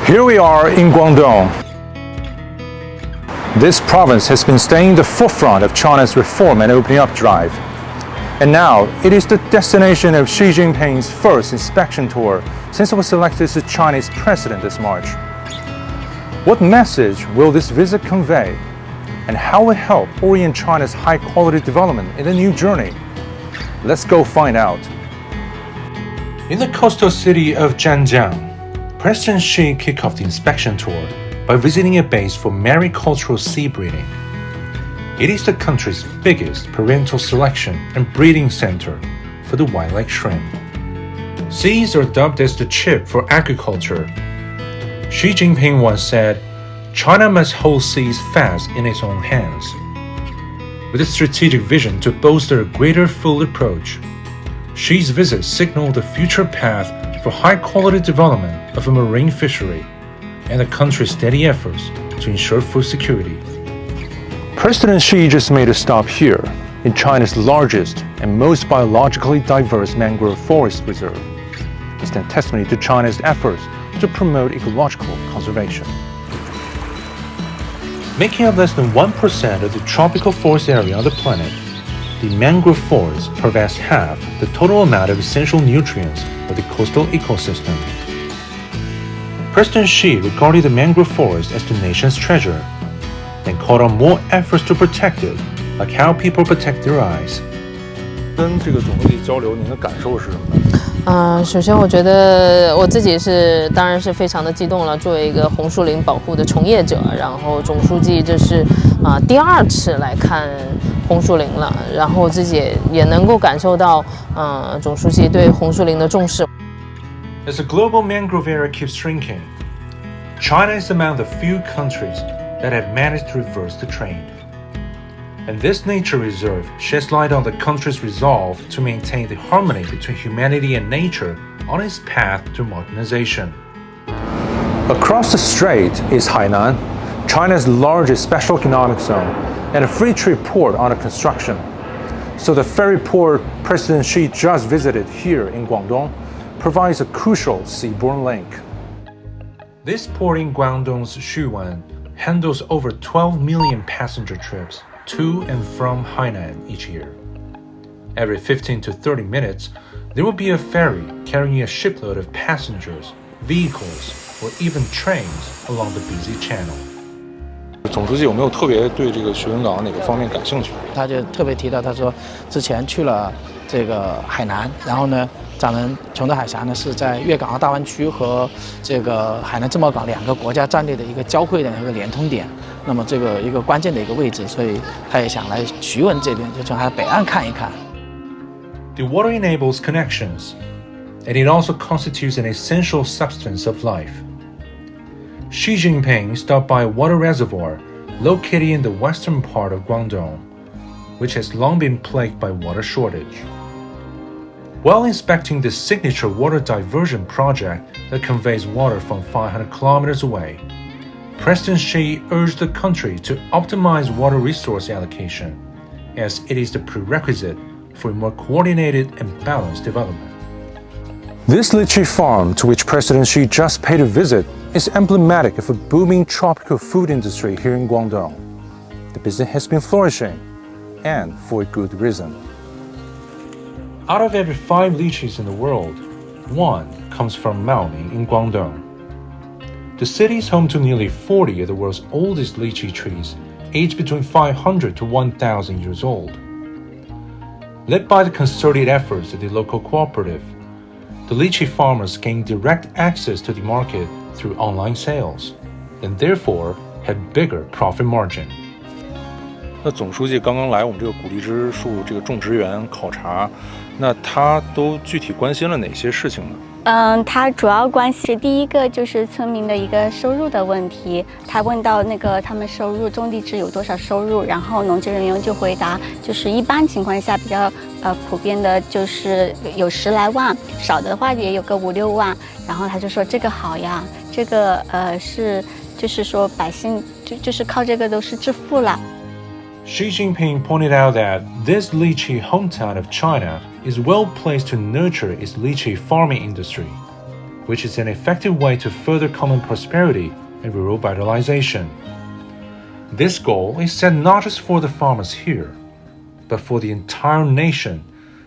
Here we are in Guangdong. This province has been staying in the forefront of China's reform and opening up drive. And now, it is the destination of Xi Jinping's first inspection tour since he was elected as the Chinese president this March. What message will this visit convey? And how will it help orient China's high-quality development in the new journey? Let's go find out. In the coastal city of Zhanjiang, President Xi kicked off the inspection tour by visiting a base for maricultural sea breeding. It is the country's biggest parental selection and breeding center for the white-leg shrimp. Seas are dubbed as the chip for agriculture. Xi Jinping once said, "China must hold seas fast in its own hands." With a strategic vision to bolster a greater food approach, Xi's visit signaled a future path for high-quality development of a marine fishery and the country's steady efforts to ensure food security. President Xi just made a stop here, in China's largest and most biologically diverse mangrove forest reserve. It's a testimony to China's efforts to promote ecological conservation. Making up less than 1% of the tropical forest area on the planet, the mangrove forest provides half the total amount of essential nutrients for the coastal ecosystem. President Xi regarded the mangrove forest as the nation's treasure and called on more efforts to protect it, like how people protect their eyes. 跟这个总书记交流，您的感受是什么呢？首先我觉得我自己当然是非常的激动了。作为一个红树林保护的从业者，然后总书记这是第2次来看红树林了，然后自己也能够感受到总书记对红树林的重视。As the global mangrove area keeps shrinking, China is among the few countries that have managed to reverse the trend. And this nature reserve sheds light on the country's resolve to maintain the harmony between humanity and nature on its path to modernization. Across the strait is Hainan, China's largest special economic zone, and a free trade port under construction. So the ferry port President Xi just visited here in Guangdong provides a crucial seaborne link. This port in Guangdong's Xuwan handles over 12 million passenger trips to and from Hainan each year. Every 15 to 30 minutes, there will be a ferry carrying a shipload of passengers, vehicles, or even trains along the busy channel. 总书记有没有特别对这个学云港哪个方面感兴趣？他就特别提到，他说之前去了这个海南，然后呢，咱们崇德海峡呢是在粤港澳大湾区和这个海南自贸港2个国家战略的一个交汇的一个连通点，那么这个一个关键的一个位置，所以他也想来徐闻这边，就从它北岸看一看。The water enables connections, and it also constitutes an essential substance of life. Xi Jinping stopped by a water reservoir located in the western part of Guangdong, which has long been plagued by water shortage. While inspecting the signature water diversion project that conveys water from 500 kilometers away, President Xi urged the country to optimize water resource allocation, as it is the prerequisite for a more coordinated and balanced development. This lychee farm, to which President Xi just paid a visit, is emblematic of a booming tropical food industry here in Guangdong. The business has been flourishing, and for a good reason. Out of every 5 lychees in the world, 1 comes from Maoming in Guangdong. The city is home to nearly 40 of the world's oldest lychee trees, aged between 500 to 1,000 years old. Led by the concerted efforts of the local cooperative, the lychee farmers gain direct access to the market through online sales, and therefore have bigger profit margin. 那总书记刚刚来我们这个古荔枝树这个种植园考察，那他都具体关心了哪些事情呢？他主要关心第一个就是村民的一个收入的问题。他问到他们收入种荔枝有多少收入，然后农技人员就回答，就是一般情况下比较普遍的就是有10来万，少的话也有个5、6万。然后他就说这个好呀，这个就是说百姓就是靠这个都是致富了。Xi Jinping pointed out that this lychee hometown of China is well placed to nurture its lychee farming industry. which is an effective way to further common prosperity and rural vitalization. This goal is set not just for the farmers here, but for the entire nation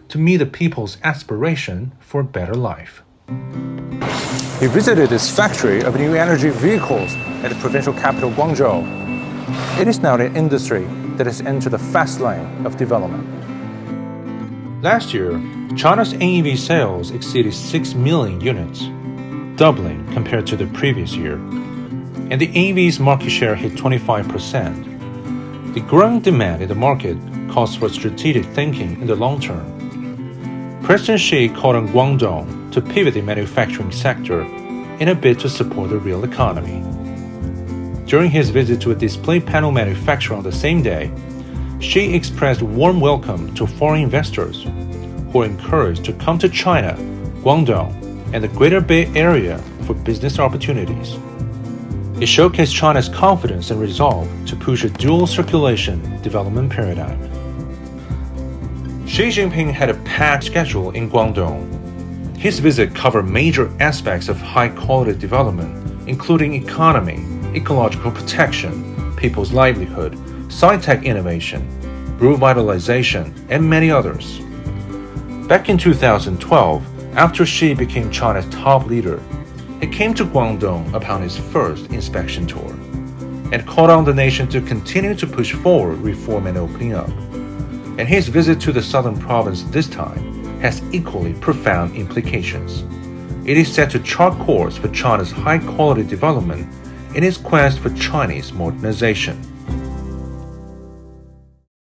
to meet the people's aspiration for a better life. He visited this factory of new energy vehicles at the provincial capital Guangdong. It is now an industry that has entered the fast lane of development. Last year, China's NEV sales exceeded 6 million units, doubling compared to the previous year, and the NEV's market share hit 25%. The growing demand in the market calls for strategic thinking in the long term. President Xi called on Guangdong to pivot the manufacturing sector in a bid to support the real economy. During his visit to a display panel manufacturer on the same day, Xi expressed warm welcome to foreign investors who are encouraged to come to China, Guangdong, and the Greater Bay Area for business opportunities. It showcased China's confidence and resolve to push a dual circulation development paradigm. Xi Jinping had a packed schedule in Guangdong. His visit covered major aspects of high-quality development, including economy, ecological protection, people's livelihood, sci-tech innovation, rural vitalization, and many others. Back in 2012, after Xi became China's top leader, he came to Guangdong upon his first inspection tour and called on the nation to continue to push forward reform and opening up. And his visit to the southern province this time has equally profound implications. It is set to chart course for China's high-quality development in its quest for Chinese modernization.